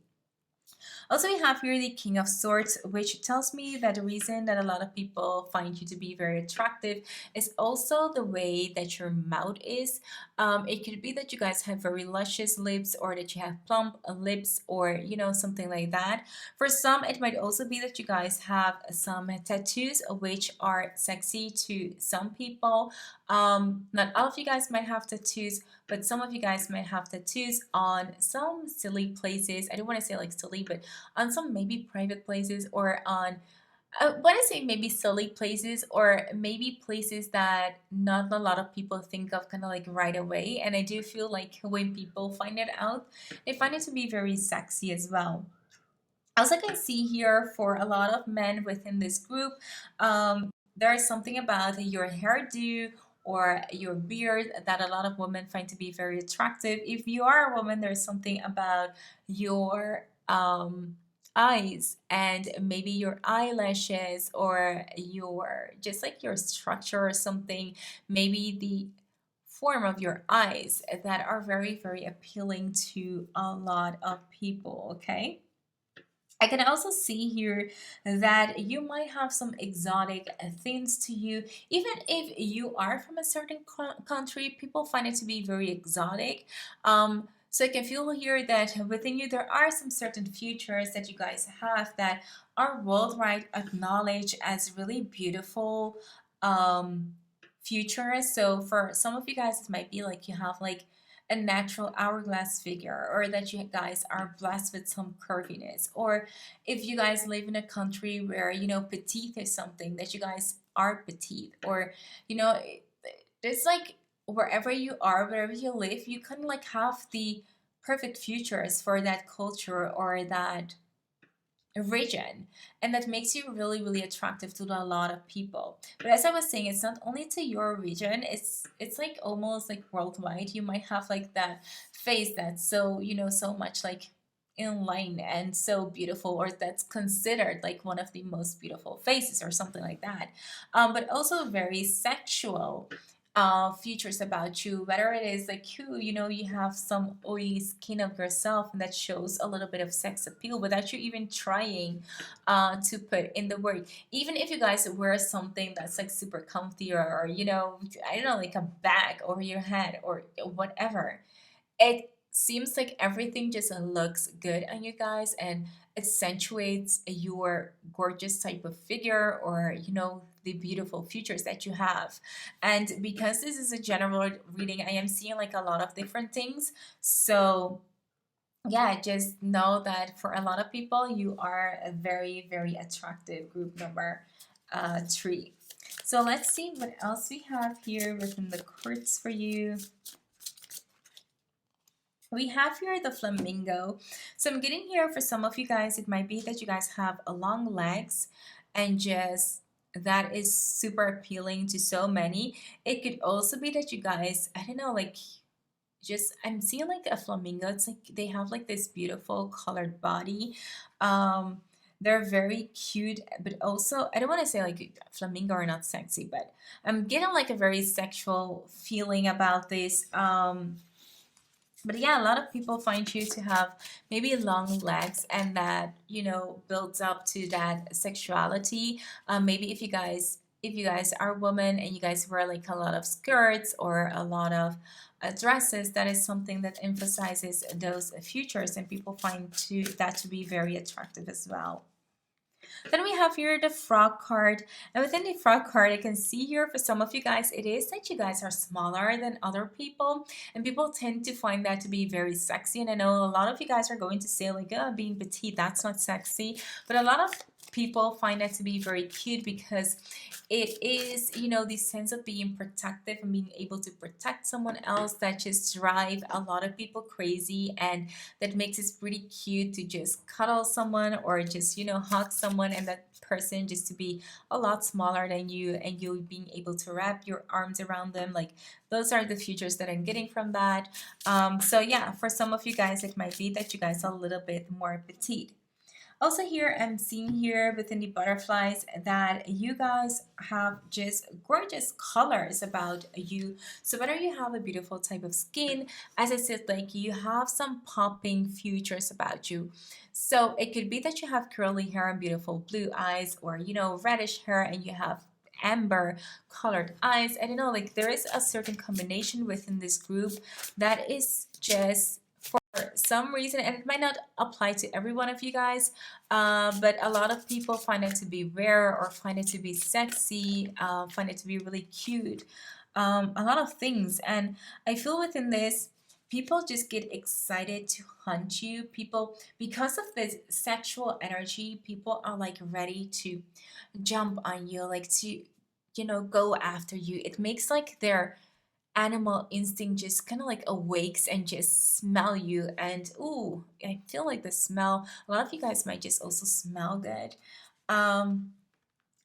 Also, we have here the King of Swords, which tells me that the reason that a lot of people find you to be very attractive is also the way that your mouth is. It could be that you guys have very luscious lips, or that you have plump lips, or something like that. For some, it might also be that you guys have some tattoos, which are sexy to some people. Not all of you guys might have tattoos, but some of you guys might have tattoos on some silly places. I don't want to say like silly, but on some maybe private places, or on when I say maybe silly places, or maybe places that not a lot of people think of kind of like right away. And I do feel like when people find it out, they find it to be very sexy as well. As I can see here, for a lot of men within this group, there is something about your hairdo or your beard that a lot of women find to be very attractive. If you are a woman, there's something about your eyes, and maybe your eyelashes, or your just like your structure or something, maybe the form of your eyes, that are very, very appealing to a lot of people, okay? I can also see here that you might have some exotic things to you. Even if you are from a certain country, people find it to be very exotic. So I can feel here that within you there are some certain features that you guys have that are worldwide acknowledged as really beautiful um, features. So for some of you guys, it might be like you have like a natural hourglass figure, or that you guys are blessed with some curviness, or if you guys live in a country where petite is something, that you guys are petite, or it's like wherever you are, wherever you live, you kind of like have the perfect futures for that culture or that region, and that makes you really, really attractive to a lot of people. But as I was saying, it's not only to your region, it's like almost like worldwide. You might have like that face that's so so much like in line and so beautiful, or that's considered like one of the most beautiful faces or something like that. But also very sexual features about you, whether it is like you have some oily skin of yourself, and that shows a little bit of sex appeal without you even trying to put in the word. Even if you guys wear something that's like super comfy, or I don't know, like a bag over your head or whatever, it seems like everything just looks good on you guys, and accentuates your gorgeous type of figure, or the beautiful features that you have. And because this is a general reading, I am seeing like a lot of different things. So yeah, just know that for a lot of people, you are a very, very attractive group number three. So let's see what else we have here within the cards for you. We have here the flamingo. So I'm getting here for some of you guys, it might be that you guys have a long legs and just that is super appealing to so many. It could also be that you guys, I don't know, like just I'm seeing like a flamingo. It's like they have like this beautiful colored body. Um, they're very cute, but also I don't want to say like flamingo are not sexy, but I'm getting like a very sexual feeling about this. But yeah, a lot of people find you to have maybe long legs, and that builds up to that sexuality. Maybe if you guys are women and you guys wear like a lot of skirts or a lot of dresses, that is something that emphasizes those features, and people find that to be very attractive as well. Then we have here the frog card. And within the frog card, I can see here for some of you guys, it is that you guys are smaller than other people. And people tend to find that to be very sexy. And I know a lot of you guys are going to say like, oh, being petite, that's not sexy. But a lot of people find that to be very cute because it is, the sense of being protective and being able to protect someone else that just drive a lot of people crazy, and that makes it pretty cute to just cuddle someone or just hug someone, and that person just to be a lot smaller than you, and you being able to wrap your arms around them. Like, those are the features that I'm getting from that. So yeah, for some of you guys it might be that you guys are a little bit more petite. Also here, I'm seeing here within the butterflies that you guys have just gorgeous colors about you. So whether you have a beautiful type of skin, as I said, like you have some popping features about you. So it could be that you have curly hair and beautiful blue eyes, or reddish hair and you have amber colored eyes. I don't know, like there is a certain combination within this group that is just for some reason, and it might not apply to every one of you guys, but a lot of people find it to be rare or find it to be sexy, find it to be really cute, a lot of things. And I feel within this, people just get excited to hunt you. People, because of this sexual energy, people are like ready to jump on you, like to go after you. It makes like their animal instinct just kind of like awakes and just smell you. And ooh, I feel like the smell, a lot of you guys might just also smell good.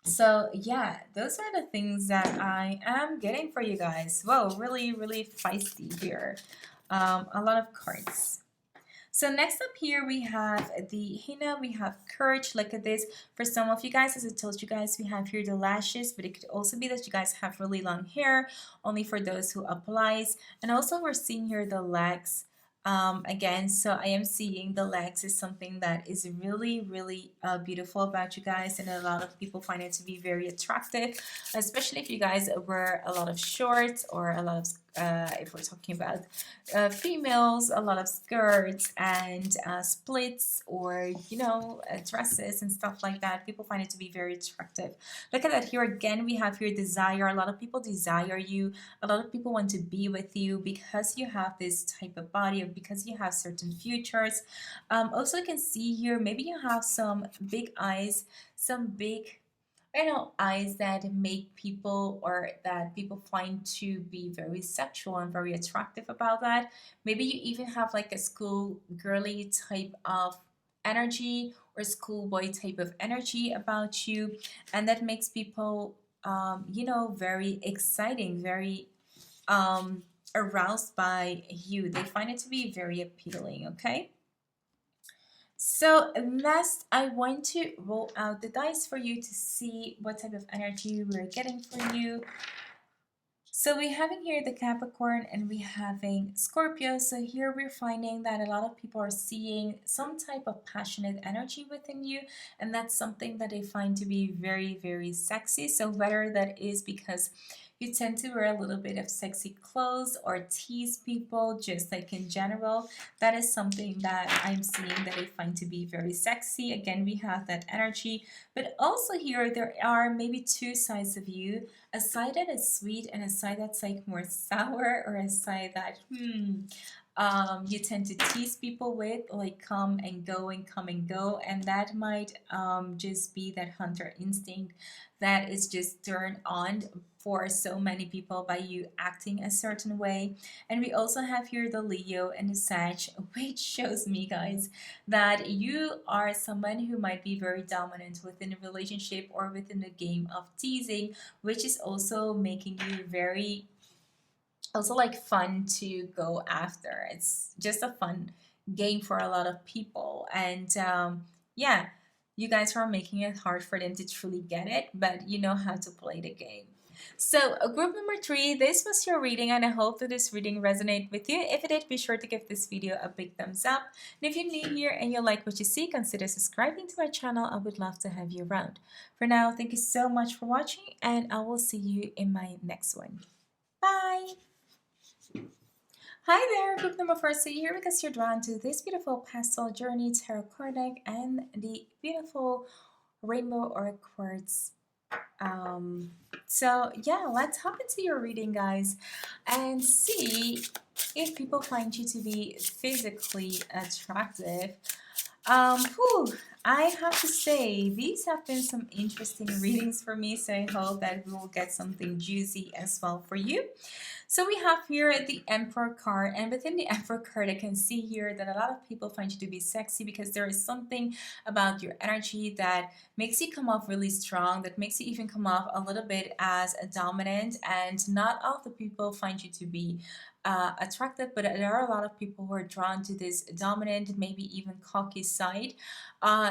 So yeah, those are the things that I am getting for you guys. Whoa, really really feisty here. A lot of cards. So next up here we have the henna, we have courage. Look at this. For some of you guys, as I told you guys, we have here the lashes, but it could also be that you guys have really long hair, only for those who applies. And also we're seeing here the legs. Again, so I am seeing the legs is something that is really, really beautiful about you guys, and a lot of people find it to be very attractive, especially if you guys wear a lot of shorts or a lot of if we're talking about females, a lot of skirts and splits, or dresses and stuff like that. People find it to be very attractive. Look at that here again. We have here desire. A lot of people desire you. A lot of people want to be with you because you have this type of body, or because you have certain features. Also, you can see here maybe you have some big eyes, some big eyes that make people, or that people find to be very sexual and very attractive about that. Maybe you even have like a school girly type of energy or schoolboy type of energy about you, and that makes people, very exciting, very aroused by you. They find it to be very appealing, okay? So next, I want to roll out the dice for you to see what type of energy we're getting for you. So we're having here the Capricorn and we're having Scorpio. So here we're finding that a lot of people are seeing some type of passionate energy within you, and that's something that they find to be very, very sexy. So whether that is because you tend to wear a little bit of sexy clothes or tease people, just like in general, that is something that I'm seeing that I find to be very sexy. Again, we have that energy, but also here there are maybe two sides of you, a side that is sweet and a side that's like more sour, or a side that you tend to tease people with, like come and go and come and go, and that might just be that hunter instinct that is just turned on for so many people by you acting a certain way. And we also have here the Leo and the Sag, which shows me, guys, that you are someone who might be very dominant within a relationship or within the game of teasing, which is also making you very also like fun to go after. It's just a fun game for a lot of people. And yeah, you guys are making it hard for them to truly get it, but you know how to play the game. So, group number three, this was your reading, and I hope that this reading resonated with you. If it did, be sure to give this video a big thumbs up. And if you're new here and you like what you see, consider subscribing to my channel. I would love to have you around. For now, thank you so much for watching, and I will see you in my next one. Bye! Hi there, group number four. So you're here because you're drawn to this beautiful pastel journey tarot card deck and the beautiful rainbow or quartz. So yeah, let's hop into your reading, guys, and see if people find you to be physically attractive. Whew, I have to say, these have been some interesting readings for me, so I hope that we will get something juicy as well for you. So we have here the Emperor card, and within the Emperor card, I can see here that a lot of people find you to be sexy because there is something about your energy that makes you come off really strong, that makes you even come off a little bit as a dominant, and not all of the people find you to be attractive, but there are a lot of people who are drawn to this dominant, maybe even cocky side.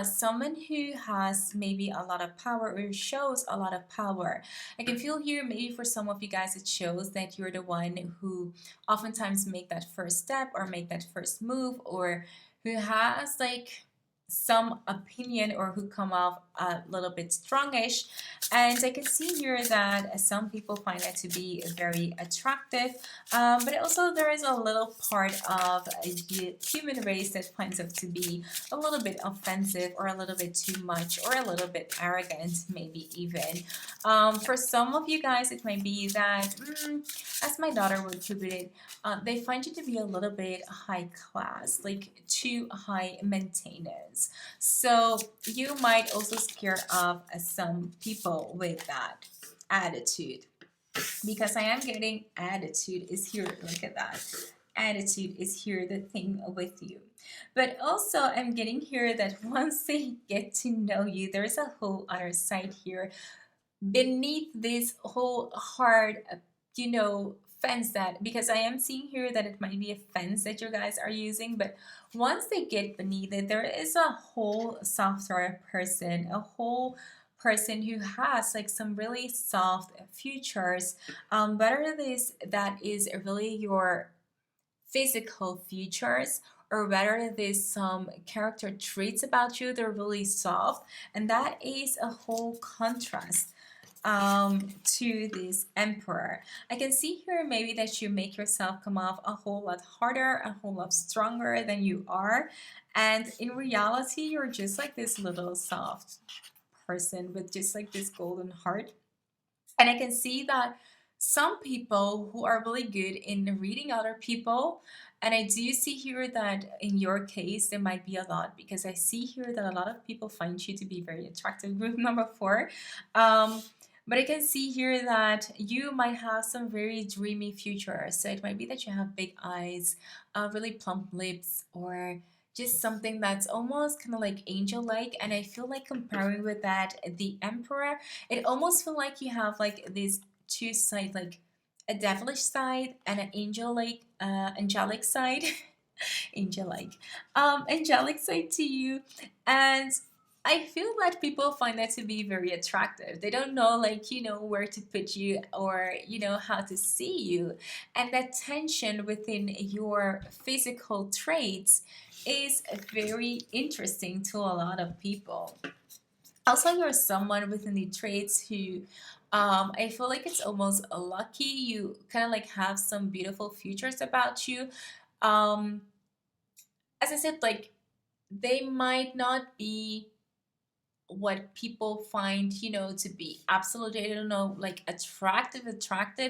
Someone who has maybe a lot of power or shows a lot of power. I can feel here maybe for some of you guys it shows that you're the one who oftentimes make that first step or make that first move, or who has like some opinion or who come off a little bit strongish. And I can see here that some people find that to be very attractive, but also there is a little part of the human race that finds it to be a little bit offensive or a little bit too much or a little bit arrogant, maybe even. For some of you guys it might be that as my daughter would put it, they find you to be a little bit high class, like too high maintenance. So you might also scare off some people with that attitude, because I am getting attitude is here. Look at that. Attitude is here, the thing with you. But also I'm getting here that once they get to know you, there's a whole other side here beneath this whole hard, fence, that because I am seeing here that it might be a fence that you guys are using, but once they get beneath it, there is a whole softer person, a whole person who has like some really soft features. Whether this that is really your physical features, or whether it is some character traits about you, they're really soft, and that is a whole contrast to this Emperor. I can see here maybe that you make yourself come off a whole lot harder, a whole lot stronger than you are, and in reality you're just like this little soft person with just like this golden heart. And I can see that some people who are really good in reading other people, and I do see here that in your case there might be a lot, because I see here that a lot of people find you to be very attractive, group number four. But I can see here that you might have some very dreamy future. So it might be that you have big eyes, really plump lips, or just something that's almost kind of like angel-like. And I feel like comparing with that, the Emperor, it almost feel like you have like these two sides, like a devilish side and an angel-like, angelic side. Angelic, angelic side to you. And I feel that people find that to be very attractive. They don't know, like, where to put you, or, how to see you. And that tension within your physical traits is very interesting to a lot of people. Also, you're someone within the traits who I feel like it's almost lucky. You kind of like have some beautiful features about you. Um, as I said, like, they might not be what people find, to be absolutely, I don't know, like attractive,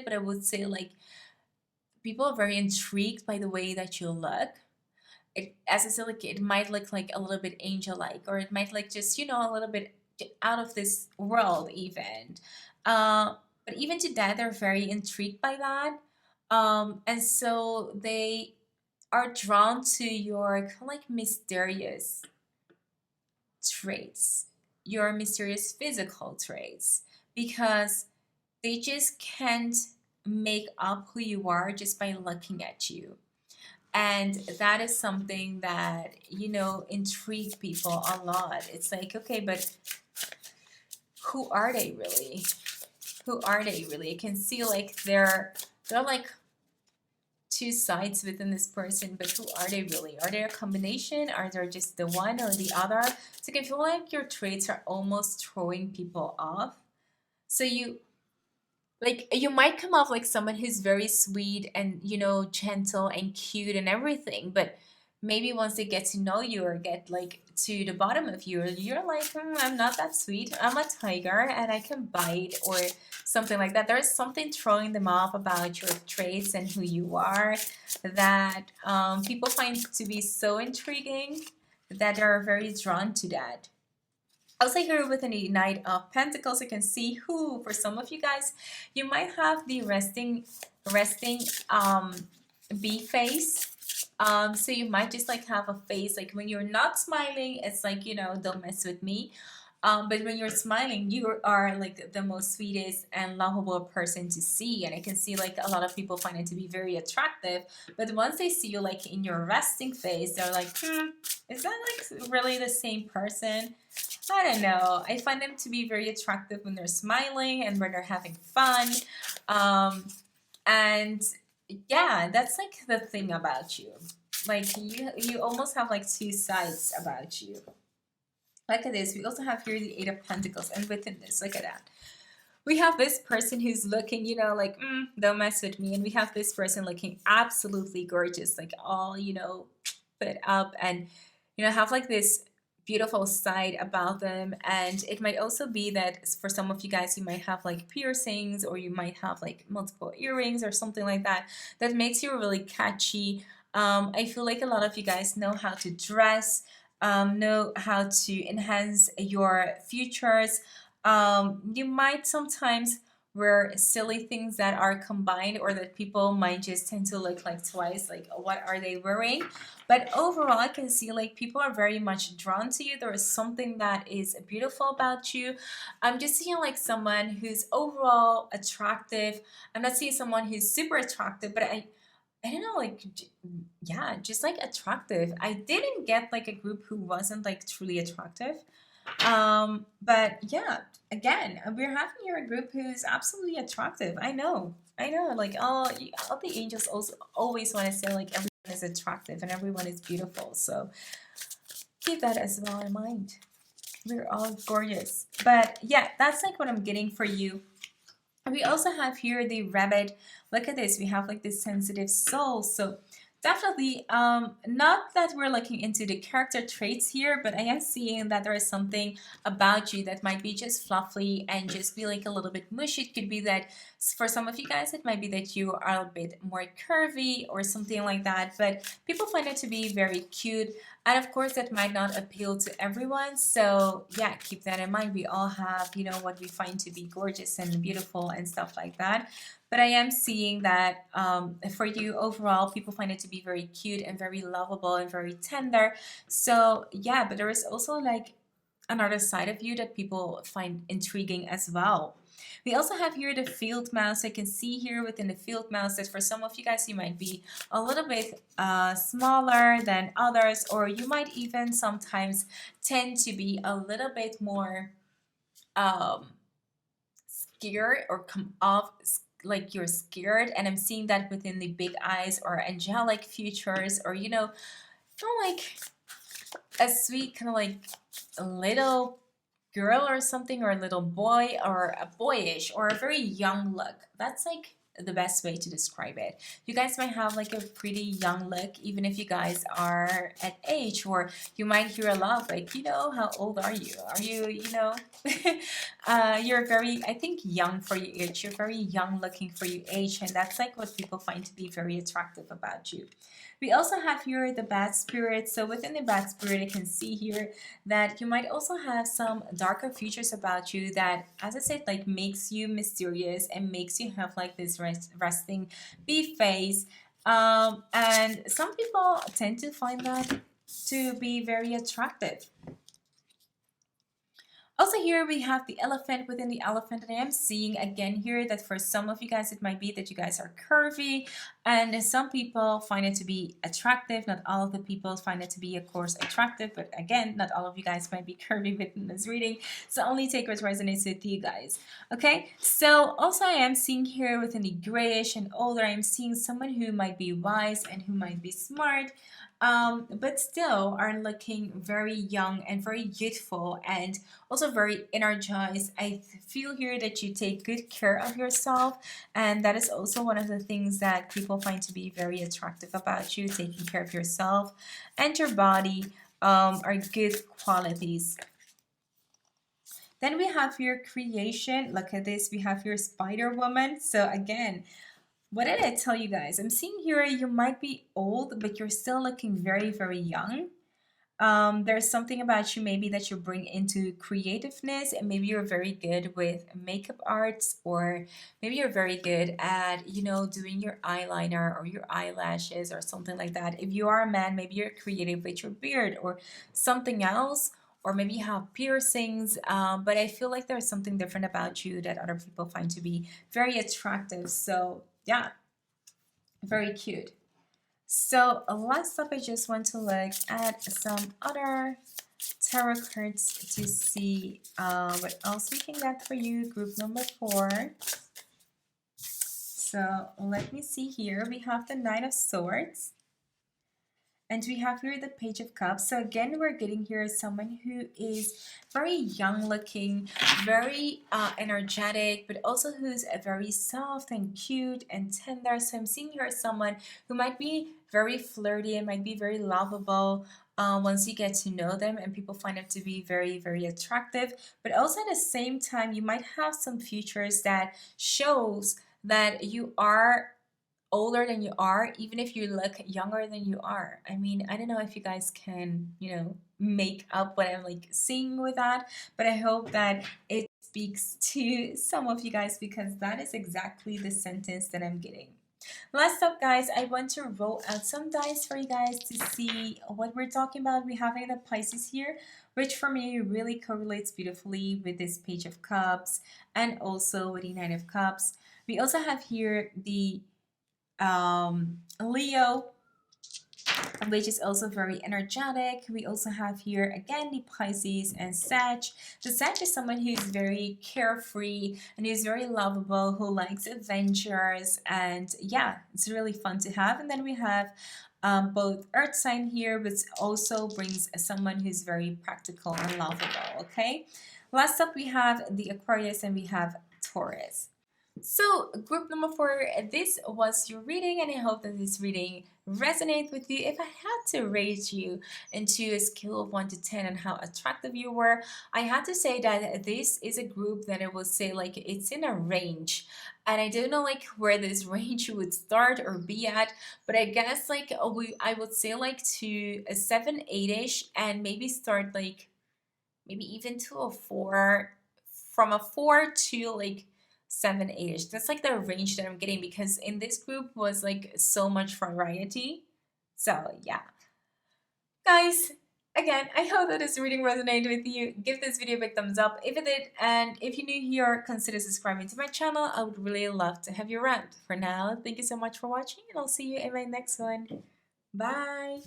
but I would say like people are very intrigued by the way that you look. It, as I said, like it might look like a little bit angel-like, or it might like just a little bit out of this world even. Uh, but even to that, they're very intrigued by that, and so they are drawn to your kind of like mysterious traits, your mysterious physical traits, because they just can't make up who you are just by looking at you. And that is something that, intrigue people a lot. It's like, okay, but who are they really? Who are they really? I can see like they're like two sides within this person, but who are they really? Are they a combination? Are they just the one or the other? So I can feel like your traits are almost throwing people off. So you might come off like someone who's very sweet and gentle and cute and everything, but maybe once they get to know you or get like to the bottom of you, you're like, I'm not that sweet, I'm a tiger and I can bite, or something like that. There's something throwing them off about your traits and who you are, that people find to be so intriguing that they're very drawn to that. Also here with the Knight of Pentacles, you can see who, for some of you guys, you might have the resting bee face. So you might just like have a face like when you're not smiling, it's like, don't mess with me. But when you're smiling, you are like the most sweetest and lovable person to see. And I can see like a lot of people find it to be very attractive. But once they see you like in your resting face, they're like, is that like really the same person? I don't know. I find them to be very attractive when they're smiling and when they're having fun. And yeah, that's like the thing about you. Like you almost have like two sides about you. Look at this. We also have here the Eight of Pentacles, and within this, look at that. We have this person who's looking, like, don't mess with me. And we have this person looking absolutely gorgeous, like all, put up and, have like this beautiful side about them. And it might also be that for some of you guys, you might have like piercings, or you might have like multiple earrings or something like that, that makes you really catchy. I feel like a lot of you guys know how to dress, know how to enhance your features. You might sometimes wear silly things that are combined, or that people might just tend to look like twice, like what are they wearing? But overall, I can see like people are very much drawn to you. There is something that is beautiful about you. I'm just seeing like someone who's overall attractive. I'm not seeing someone who's super attractive, but I don't know, like, yeah, just like attractive. I didn't get like a group who wasn't like truly attractive. But yeah, again, we're having here a group who's absolutely attractive. I know, like all the angels also always want to say like everyone is attractive and everyone is beautiful. So keep that as well in mind. We're all gorgeous. But yeah, that's like what I'm getting for you. We also have here the rabbit. Look at this. We have like this sensitive soul. So definitely, not that we're looking into the character traits here, but I am seeing that there is something about you that might be just fluffy and just be like a little bit mushy. It could be that for some of you guys, it might be that you are a bit more curvy or something like that, but people find it to be very cute. And of course, that might not appeal to everyone. So yeah, keep that in mind. We all have, what we find to be gorgeous and beautiful and stuff like that. But I am seeing that for you overall, people find it to be very cute and very lovable and very tender. So yeah, but there is also like another side of you that people find intriguing as well. We also have here the field mouse. I can see here within the field mouse that for some of you guys, you might be a little bit smaller than others, or you might even sometimes tend to be a little bit more scared, or come off like you're scared. And I'm seeing that within the big eyes or angelic features, or kind of like a sweet, kind of like a little girl or something, or a little boy, or a boyish or a very young look. That's like the best way to describe it. You guys might have like a pretty young look, even if you guys are at age, or you might hear a lot like, you know, how old are you? Are you, you know, you're very, I think, young for your age. You're very young looking for your age, and that's like what people find to be very attractive about you. We also have here the bad spirit. So within the bad spirit, I can see here that you might also have some darker features about you that, as I said, like makes you mysterious and makes you have like this resting bee face. And some people tend to find that to be very attractive. Also here we have the elephant within the elephant, and I am seeing again here that for some of you guys it might be that you guys are curvy, and some people find it to be attractive. Not all of the people find it to be, of course, attractive, but again, not all of you guys might be curvy within this reading, so only take what resonates with you guys. Okay, so also I am seeing here within the grayish and older, I am seeing someone who might be wise and who might be smart, but still are looking very young and very youthful and also very energized. I feel here that you take good care of yourself, and that is also one of the things that people find to be very attractive about you. Taking care of yourself and your body are good qualities. Then we have your creation. Look at this. We have your Spider Woman. So again, what did I tell you guys? I'm seeing here you might be old, but you're still looking very, very young. There's something about you maybe that you bring into creativeness, and maybe you're very good with makeup arts, or maybe you're very good at, you know, doing your eyeliner or your eyelashes or something like that. If you are a man, maybe you're creative with your beard or something else, or maybe you have piercings, but I feel like there's something different about you that other people find to be very attractive. So yeah, very cute. So last up, I just want to look at some other tarot cards to see what else we can get for you. Group number 4. So let me see here. We have the Knight of Swords. And we have here the Page of Cups. So again, we're getting here someone who is very young looking, very energetic, but also who's very soft and cute and tender. So I'm seeing here someone who might be very flirty and might be very lovable once you get to know them, and people find them to be very, very attractive. But also at the same time, you might have some features that shows that you are older than you are, even if you look younger than you are. I mean, I don't know if you guys can, you know, make up what I'm like seeing with that, but I hope that it speaks to some of you guys, because that is exactly the sentence that I'm getting. Last up, guys, I want to roll out some dice for you guys to see what we're talking about. We have the Pisces here, which for me really correlates beautifully with this Page of Cups and also with the Knight of Cups. We also have here the Leo, which is also very energetic. We also have here again the Pisces and Sag. The Sag is someone who's very carefree and who's very lovable, who likes adventures, and yeah, it's really fun to have. And then we have both Earth sign here, which also brings someone who's very practical and lovable. Okay, last up we have the Aquarius and we have Taurus. So group number 4, this was your reading, and I hope that this reading resonates with you. If I had to rate you into a scale of 1 to 10 on how attractive you were, I had to say that this is a group that I will say like it's in a range, and I don't know like where this range would start or be at, but I guess like I would say like to a 7, 8ish, and maybe start like maybe even to a 4, from a 4 to like 7, 8ish. That's like the range that I'm getting, because in this group was like so much variety. So yeah, guys, again, I hope that this reading resonated with you. Give this video a big thumbs up if it did, and if you're new here, consider subscribing to my channel. I would really love to have you around. For now, thank you so much for watching, and I'll see you in my next one. Bye.